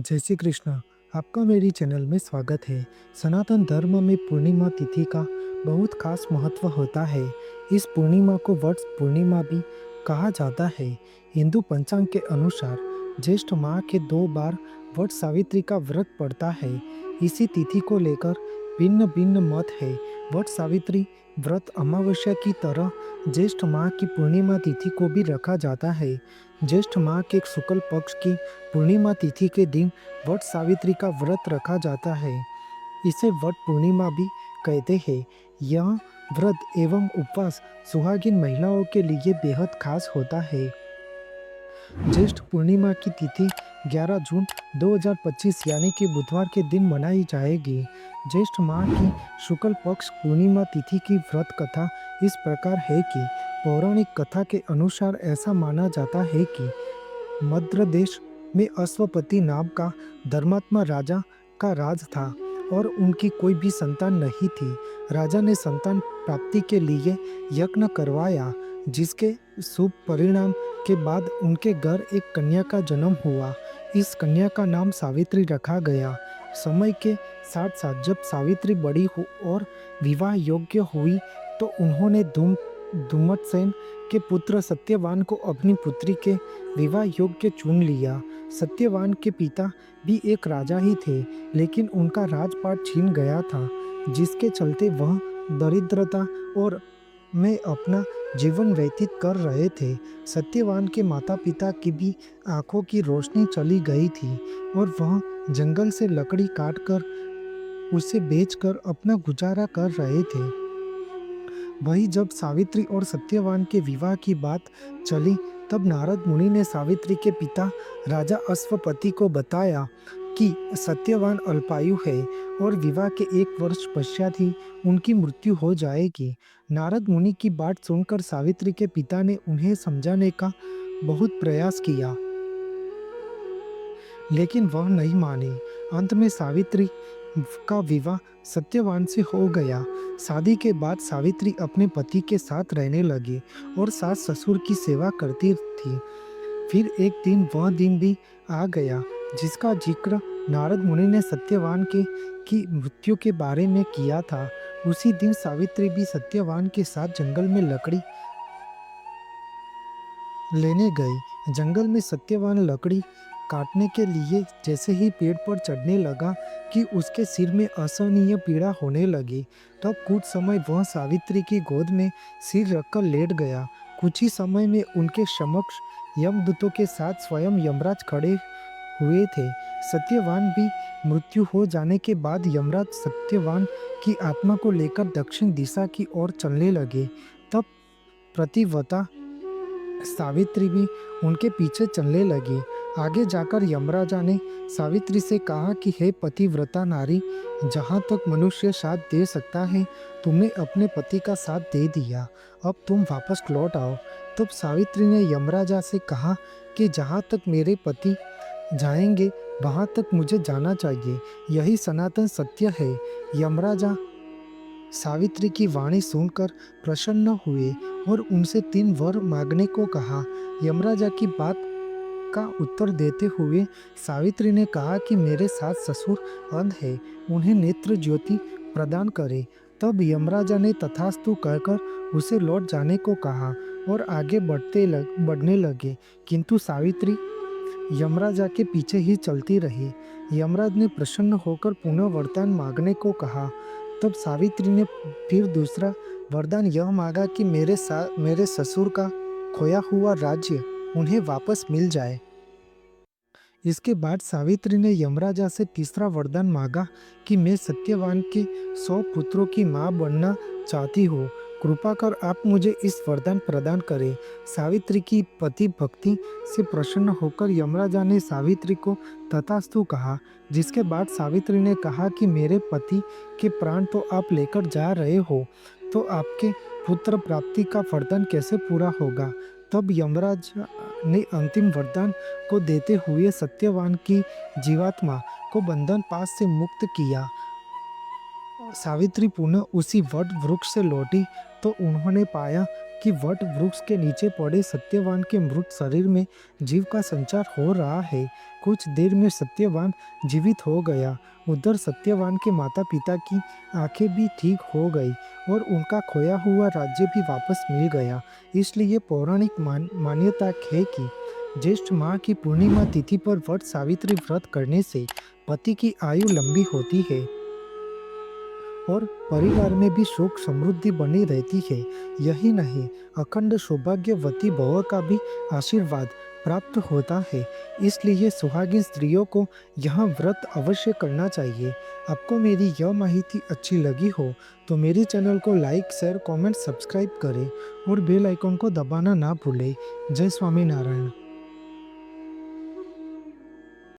जय श्री कृष्ण। आपका मेरी चैनल में स्वागत है। सनातन धर्म में पूर्णिमा तिथि का बहुत खास महत्व होता है। इस पूर्णिमा को वट पूर्णिमा भी कहा जाता है। हिंदू पंचांग के अनुसार ज्येष्ठ माह के 2 बार वट सावित्री का व्रत पड़ता है। इसी तिथि को लेकर भिन्न भिन्न मत है। वट सावित्री व्रत अमावस्या की तरह ज्येष्ठ माह की पूर्णिमा तिथि को भी रखा जाता है। ज्येष्ठ माह के शुक्ल पक्ष की पूर्णिमा तिथि के दिन वट सावित्री का व्रत रखा जाता है। इसे वट पूर्णिमा भी कहते हैं। यह व्रत एवं उपवास सुहागिन महिलाओं के लिए बेहद खास होता है। ज्येष्ठ पूर्णिमा की तिथि 11 जून 2025 यानी कि बुधवार के दिन मनाई जाएगी। ज्येष्ठ माह की शुक्ल पक्ष पूर्णिमा तिथि की व्रत कथा इस प्रकार है कि पौराणिक कथा के अनुसार ऐसा माना जाता है कि मद्र देश में अश्वपति नाम का धर्मात्मा राजा का राज था और उनकी कोई भी संतान नहीं थी। राजा ने संतान प्राप्ति के लिए यज्ञ करवाया, जिसके शुभ परिणाम के बाद उनके घर एक कन्या का जन्म हुआ। इस कन्या का नाम सावित्री रखा गया। समय के साथ साथ जब सावित्री बड़ी हो और विवाह योग्य हुई तो उन्होंने धूमत्सेन के पुत्र सत्यवान को अपनी पुत्री के विवाह योग्य चुन लिया। सत्यवान के पिता भी एक राजा ही थे, लेकिन उनका राजपाट छीन गया था, जिसके चलते वह दरिद्रता और में अपना जीवन व्यतीत कर रहे थे। सत्यवान के माता पिता की भी आंखों की रोशनी चली गई थी और वह जंगल से लकड़ी काटकर उसे बेचकर अपना गुजारा कर रहे थे। वही जब सावित्री और सत्यवान के विवाह की बात चली तब नारद मुनि ने सावित्री के पिता राजा अश्वपति को बताया कि सत्यवान अल्पायु है और विवाह के 1 वर्ष पश्चात ही उनकी मृत्यु हो जाएगी। नारद मुनि की बात सुनकर सावित्री के पिता ने उन्हें समझाने का बहुत प्रयास किया, लेकिन वह नहीं मानी। अंत में सावित्री का विवाह सत्यवान से हो गया। शादी के बाद सावित्री अपने पति के साथ रहने लगी और सास ससुर की सेवा करती थी। फिर एक दिन वह दिन भी आ गया जिसका जिक्र नारद मुनि ने सत्यवान के की मृत्यु के बारे में किया था। उसी दिन सावित्री भी सत्यवान के साथ जंगल में लकड़ी लेने गई। जंगल में सत्यवान लकड़ी काटने के लिए जैसे ही पेड़ पर चढ़ने लगा कि उसके सिर में असहनीय पीड़ा होने लगी। तब कुछ समय वह सावित्री की गोद में सिर रखकर लेट गया। कुछ ही समय में उनके समक्ष यमदूतों के साथ स्वयं यमराज खड़े हुए थे। सत्यवान भी मृत्यु हो जाने के बाद यमराज सत्यवान की आत्मा को लेकर दक्षिण दिशा की ओर चलने लगे। तब प्रतिव्रता सावित्री भी उनके पीछे चलने लगी। आगे जाकर यमराजा ने सावित्री से कहा कि हे पतिव्रता नारी, जहाँ तक मनुष्य साथ दे सकता है तुमने अपने पति का साथ दे दिया, अब तुम वापस लौट आओ। तब सावित्री ने यमराजा से कहा कि जहाँ तक मेरे पति जाएंगे वहाँ तक मुझे जाना चाहिए, यही सनातन सत्य है। यमराजा सावित्री की वाणी सुनकर प्रसन्न हुए और उनसे 3 वर मांगने को कहा। यमराजा की बात का उत्तर देते हुए सावित्री ने कहा कि मेरे सास ससुर अंध है, उन्हें नेत्र ज्योति प्रदान करे। तब यमराजा ने तथास्तु कहकर उसे लौट जाने को कहा और आगे बढ़ने लगे, किंतु सावित्री यमराजा के पीछे ही चलती रही। यमराज ने प्रसन्न होकर पुनः वरदान मांगने को कहा। तब सावित्री ने फिर दूसरा वरदान यह मांगा कि मेरे ससुर का खोया हुआ राज्य उन्हें वापस मिल जाए। इसके बाद सावित्री ने यमराजा से तीसरा वरदान मांगा कि मैं सत्यवान के 100 पुत्रों की मां बनना चाहती हूँ, कृपा कर आप मुझे इस वरदान प्रदान करें। सावित्री की पति भक्ति से प्रसन्न होकर यमराजा ने सावित्री को तथास्तु कहा, जिसके बाद सावित्री ने कहा कि मेरे पति के प्राण तो आप लेकर जा रहे हो, तो आपके पुत्र प्राप्ति का वरदान कैसे पूरा होगा। तब यमराज ने अंतिम वरदान को देते हुए सत्यवान की जीवात्मा को बंधन पास से मुक्त किया। सावित्री पुनः उसी वट वृक्ष से लौटी तो उन्होंने पाया कि वट वृक्ष के नीचे पड़े सत्यवान के मृत शरीर में जीव का संचार हो रहा है। कुछ देर में सत्यवान जीवित हो गया। उधर सत्यवान के माता पिता की आंखें भी ठीक हो गई और उनका खोया हुआ राज्य भी वापस मिल गया। इसलिए पौराणिक मान्यता है कि ज्येष्ठ माह की पूर्णिमा तिथि पर वट सावित्री व्रत करने से पति की आयु लंबी होती है और परिवार में भी सुख समृद्धि बनी रहती है। यही नहीं, अखंड सौभाग्यवती बहू का भी आशीर्वाद प्राप्त होता है। इसलिए सुहागिन स्त्रियों को यह व्रत अवश्य करना चाहिए। आपको मेरी यह माहिती अच्छी लगी हो तो मेरे चैनल को लाइक, शेयर, कमेंट, सब्सक्राइब करें और बेल आइकन को दबाना ना भूलें। जय स्वामीनारायण।